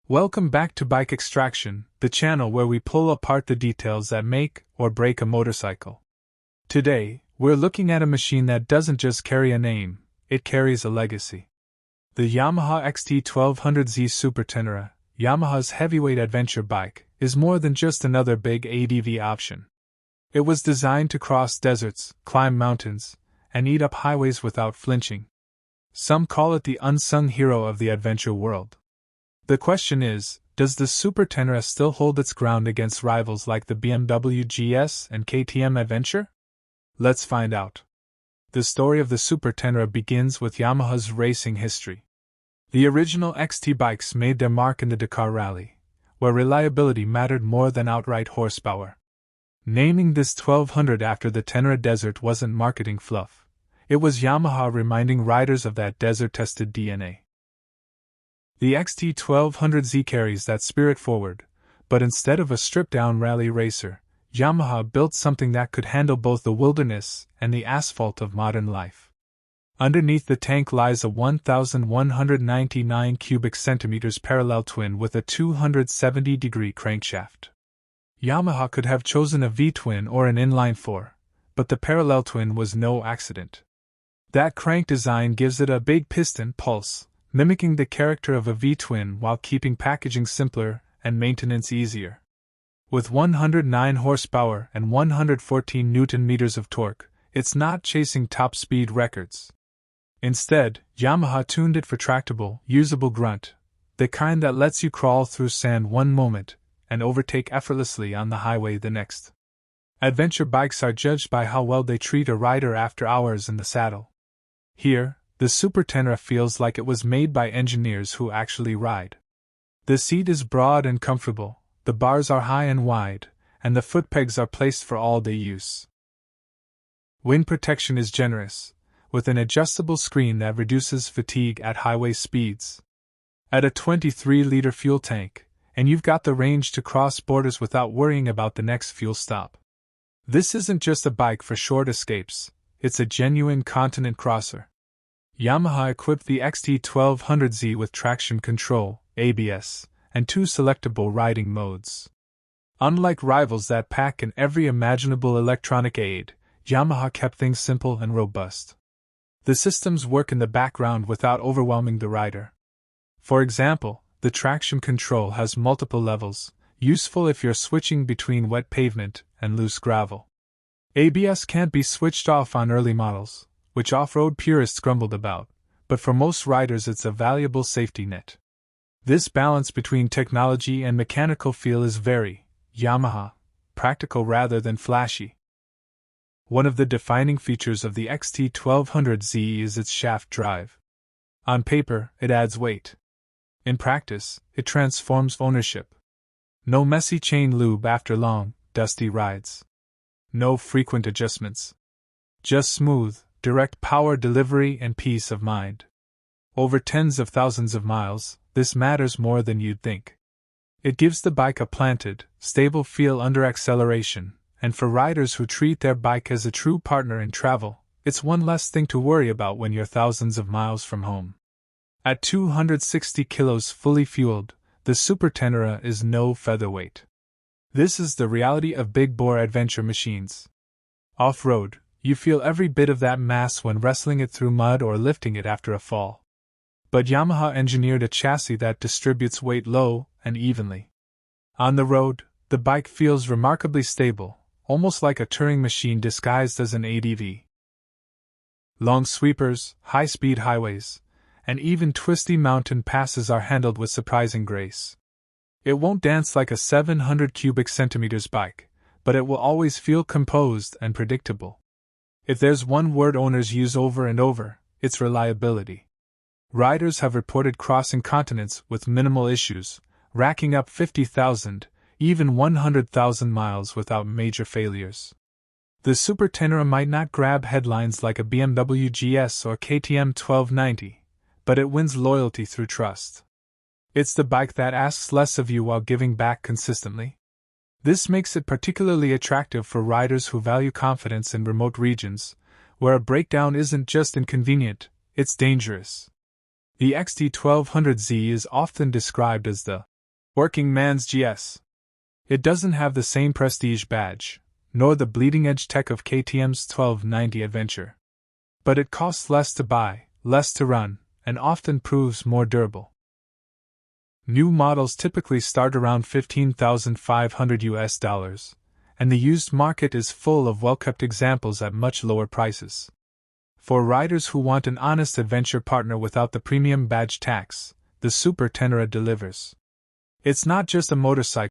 Welcome back to Bike Extraction, the channel where we pull apart the details that make or break a motorcycle. Today, we're looking at a machine that doesn't just carry a name, it carries a legacy. The Yamaha XT1200Z Super Ténéré, Yamaha's heavyweight adventure bike, is more than just another big ADV option. It was designed to cross deserts, climb mountains, and eat up highways without flinching. Some call it the unsung hero of the adventure world. The question is, does the Super Ténéré still hold its ground against rivals like the BMW GS and KTM Adventure? Let's find out. The story of the Super Ténéré begins with Yamaha's racing history. The original XT bikes made their mark in the Dakar Rally, where reliability mattered more than outright horsepower. Naming this 1200 after the Ténéré Desert wasn't marketing fluff. It was Yamaha reminding riders of that desert-tested DNA. The XT1200Z carries that spirit forward, but instead of a stripped-down rally racer, Yamaha built something that could handle both the wilderness and the asphalt of modern life. Underneath the tank lies a 1,199 cubic centimeters parallel twin with a 270-degree crankshaft. Yamaha could have chosen a V-twin or an inline-4, but the parallel twin was no accident. That crank design gives it a big piston pulse, mimicking the character of a V-twin while keeping packaging simpler and maintenance easier. With 109 horsepower and 114 Nm of torque, it's not chasing top speed records. Instead, Yamaha tuned it for tractable, usable grunt, the kind that lets you crawl through sand one moment and overtake effortlessly on the highway the next. Adventure bikes are judged by how well they treat a rider after hours in the saddle. Here, the Super Ténéré feels like it was made by engineers who actually ride. The seat is broad and comfortable, the bars are high and wide, and the foot pegs are placed for all-day use. Wind protection is generous, with an adjustable screen that reduces fatigue at highway speeds. Add a 23-liter fuel tank, and you've got the range to cross borders without worrying about the next fuel stop. This isn't just a bike for short escapes, it's a genuine continent crosser. Yamaha equipped the XT1200Z with traction control, ABS, and 2 selectable riding modes. Unlike rivals that pack in every imaginable electronic aid, Yamaha kept things simple and robust. The systems work in the background without overwhelming the rider. For example, the traction control has multiple levels, useful if you're switching between wet pavement and loose gravel. ABS can't be switched off on early models, which off-road purists grumbled about, but for most riders it's a valuable safety net. This balance between technology and mechanical feel is very Yamaha, practical rather than flashy. One of the defining features of the XT1200Z is its shaft drive. On paper, it adds weight. In practice, it transforms ownership. No messy chain lube after long, dusty rides. No frequent adjustments. Just smooth, direct power delivery and peace of mind. Over tens of thousands of miles, this matters more than you'd think. It gives the bike a planted, stable feel under acceleration, and for riders who treat their bike as a true partner in travel, it's one less thing to worry about when you're thousands of miles from home. At 260 kilos fully fueled, the Super Ténéré is no featherweight. This is the reality of big-bore adventure machines. Off-road, you feel every bit of that mass when wrestling it through mud or lifting it after a fall. But Yamaha engineered a chassis that distributes weight low and evenly. On the road, the bike feels remarkably stable, almost like a touring machine disguised as an ADV. Long sweepers, high-speed highways, and even twisty mountain passes are handled with surprising grace. It won't dance like a 700 cubic centimeters bike, but it will always feel composed and predictable. If there's one word owners use over and over, it's reliability. Riders have reported crossing continents with minimal issues, racking up 50,000, even 100,000 miles without major failures. The Super Ténéré might not grab headlines like a BMW GS or KTM 1290, but it wins loyalty through trust. It's the bike that asks less of you while giving back consistently. This makes it particularly attractive for riders who value confidence in remote regions, where a breakdown isn't just inconvenient, it's dangerous. The XT1200Z is often described as the Working man's GS. It doesn't have the same prestige badge, nor the bleeding-edge tech of KTM's 1290 Adventure. But it costs less to buy, less to run, and often proves more durable. New models typically start around $15,500, and the used market is full of well-kept examples at much lower prices. For riders who want an honest adventure partner without the premium badge tax, the Super Ténéré delivers. It's not just a motorcycle,